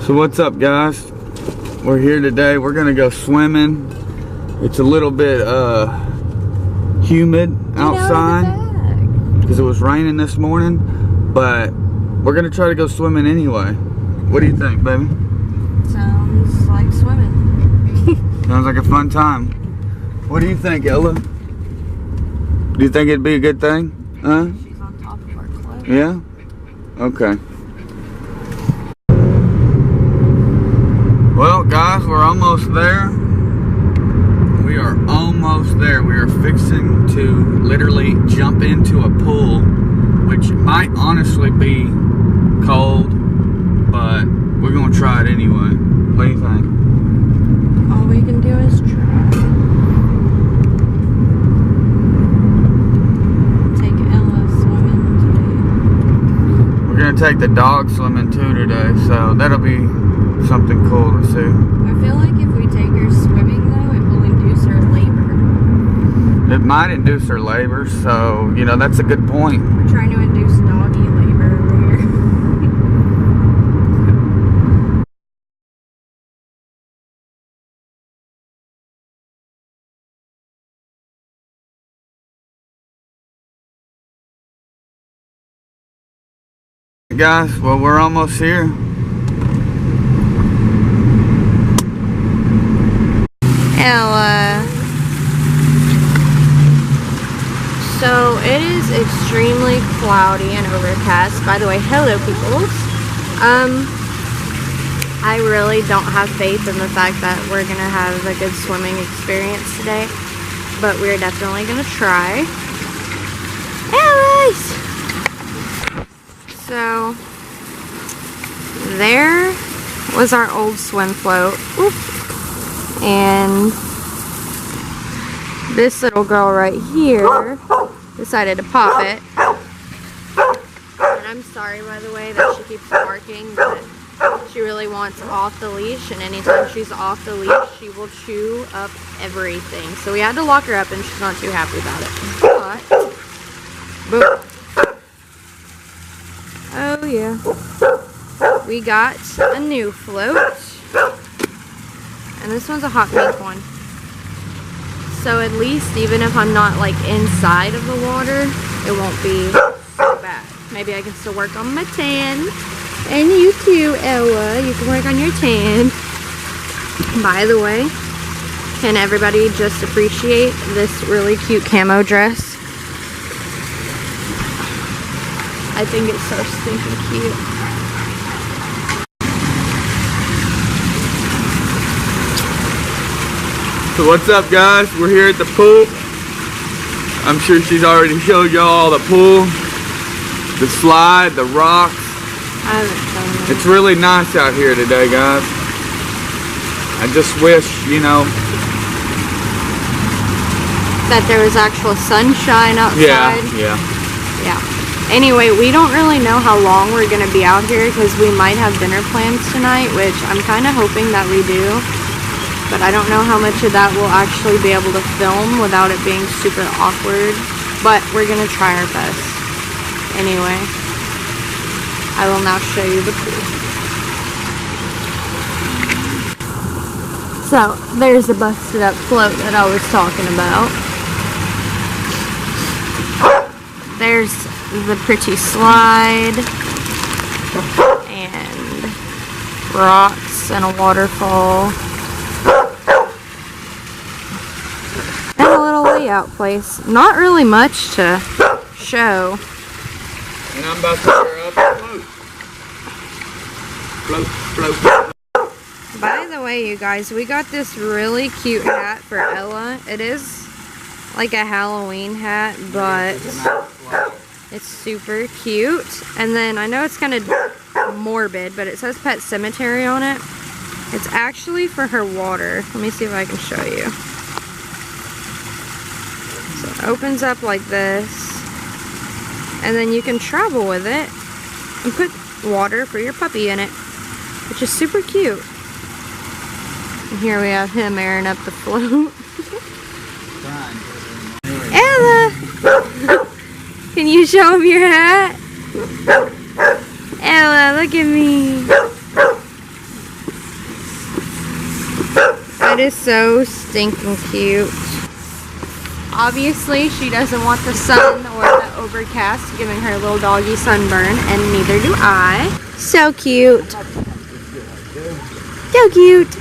So what's up, guys? We're here today. We're gonna go swimming. It's a little bit humid outside because it was raining this morning, but we're gonna try to go swimming anyway. What do you think, baby? Sounds like swimming. Sounds like a fun time. What do you think, Ella? Do you think it'd be a good thing? Huh? She's on top of our clothes. Yeah? Okay. Well, guys, we're almost there. We are almost there. We are fixing to literally jump into a pool, which might honestly be cold, but we're going to try it anyway. What do you think? All we can do is try. Take Ella swimming today. We're going to take the dog swimming too today, so that'll be something cool to see. I feel like if we take her swimming though, it will induce her labor. It might induce her labor, so, you know, that's a good point. We're trying to induce doggy labor over here. Guys, well, we're almost here. Ella. So it is extremely cloudy and overcast. By the way, hello peoples. I really don't have faith in the fact that we're gonna have a good swimming experience today, but we're definitely gonna try. Alice! So there was our old swim float. Oop. And this little girl right here decided to pop it. And I'm sorry, by the way, that she keeps barking, but she really wants off the leash, and anytime she's off the leash, she will chew up everything. So we had to lock her up, and she's not too happy about it. But, boom. Oh yeah. We got a new float. And this one's a hot pink one. So at least, even if I'm not like inside of the water, it won't be so bad. Maybe I can still work on my tan. And you too, Ella. You can work on your tan. By the way, can everybody just appreciate this really cute camo dress? I think it's so stinking cute. So what's up, guys? We're here at the pool. I'm sure she's already showed y'all the pool, the slide, the rocks. I haven't shown you. It's really nice out here today, guys. I just wish, you know, that there was actual sunshine outside. Yeah. Anyway, we don't really know how long we're going to be out here because we might have dinner plans tonight, which I'm kind of hoping that we do. But I don't know how much of that we'll actually be able to film without it being super awkward. But we're going to try our best. Anyway, I will now show you the pool. So, there's the busted up float that I was talking about. There's the pretty slide. And rocks and a waterfall. And a little layout place. Not really much to show. And I'm about to tear up the float. Float. By the way, you guys, we got this really cute hat for Ella. It is like a Halloween hat, but it's super cute. And then I know it's kind of morbid, but it says Pet Cemetery on it. It's actually for her water. Let me see if I can show you. So it opens up like this, and then you can travel with it and put water for your puppy in it, which is super cute. And here we have him airing up the float. Ella! Can you show him your hat? Ella, look at me. That is so stinking cute. Obviously, she doesn't want the sun or the overcast giving her little doggy sunburn, and neither do I. So cute. So cute.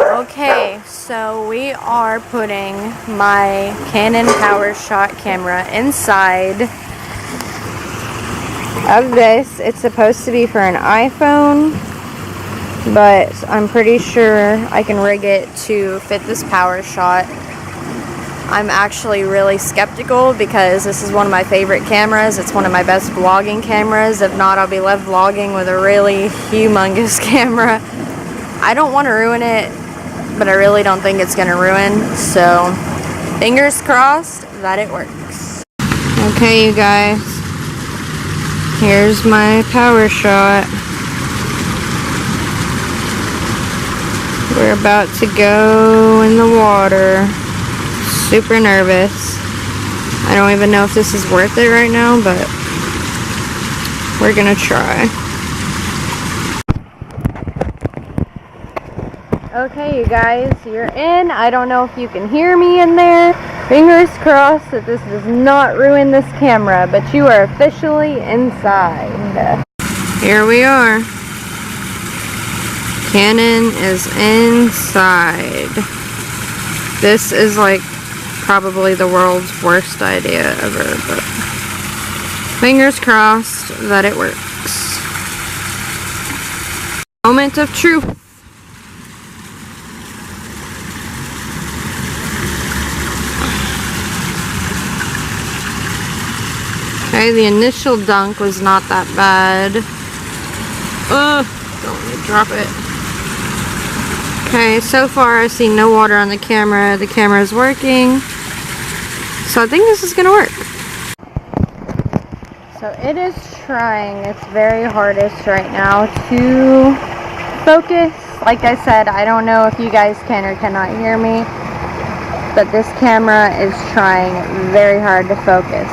Okay, so we are putting my Canon Powershot camera inside of this. It's supposed to be for an iPhone, but I'm pretty sure I can rig it to fit this Powershot. I'm actually really skeptical because this is one of my favorite cameras. It's one of my best vlogging cameras. If not, I'll be left vlogging with a really humongous camera. I don't want to ruin it, but I really don't think it's gonna ruin, so fingers crossed that it works. Okay, you guys, here's my Powershot. We're about to go in the water. Super nervous. I don't even know if this is worth it right now, but we're gonna try. Okay, you guys, you're in. I don't know if you can hear me in there. Fingers crossed that this does not ruin this camera, but you are officially inside. Here we are. Canon is inside. This is like probably the world's worst idea ever, but fingers crossed that it works. Moment of truth. Okay, the initial dunk was not that bad. Ugh, don't let me drop it. Okay, so far I see no water on the camera. The camera is working. So I think this is gonna work. So it is trying its very hardest right now to focus. Like I said, I don't know if you guys can or cannot hear me, but this camera is trying very hard to focus.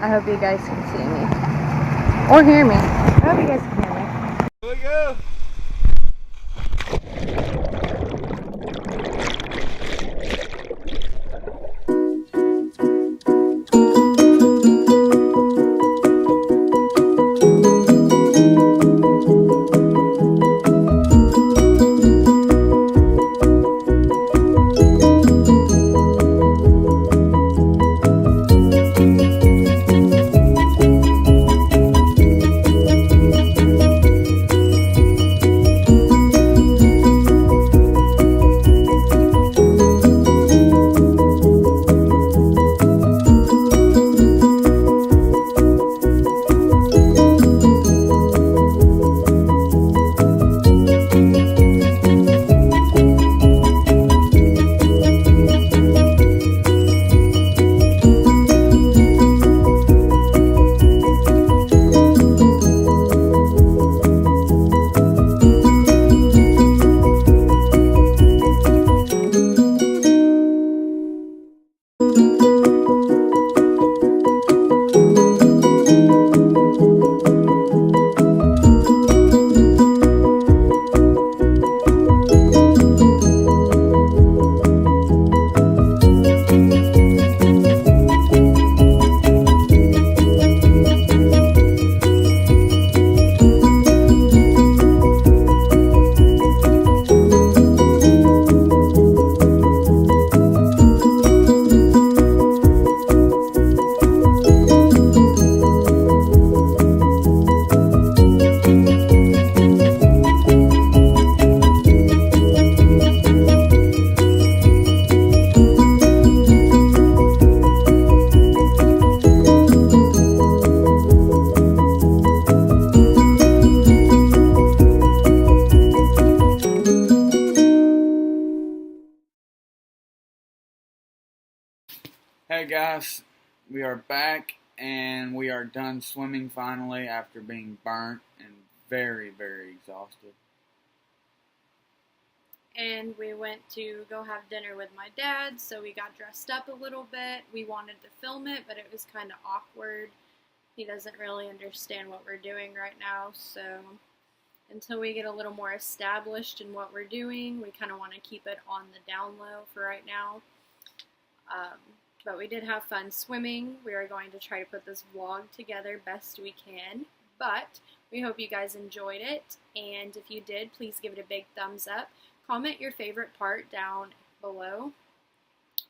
I hope you guys can see me. Or hear me. I hope you guys can hear me. Here we go. Hey guys, we are back and we are done swimming finally after being burnt and very, very exhausted. and we went to go have dinner with my dad, so we got dressed up a little bit. We wanted to film it, but it was kind of awkward. He doesn't really understand what we're doing right now, so until we get a little more established in what we're doing, we kind of want to keep it on the down low for right now. But we did have fun swimming. We are going to try to put this vlog together best we can, but we hope you guys enjoyed it, and if you did, please give it a big thumbs up. Comment your favorite part down below.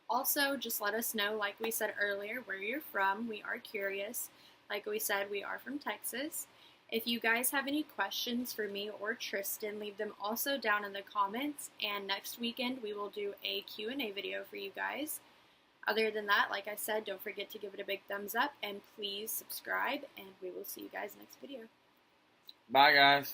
Also, just let us know, like we said earlier, where you're from. We are curious. Like we said, we are from Texas. If you guys have any questions for me or Tristan, leave them also down in the comments, and next weekend we will do a Q&A video for you guys. Other than that, like I said, don't forget to give it a big thumbs up, and please subscribe, and we will see you guys next video. Bye, guys.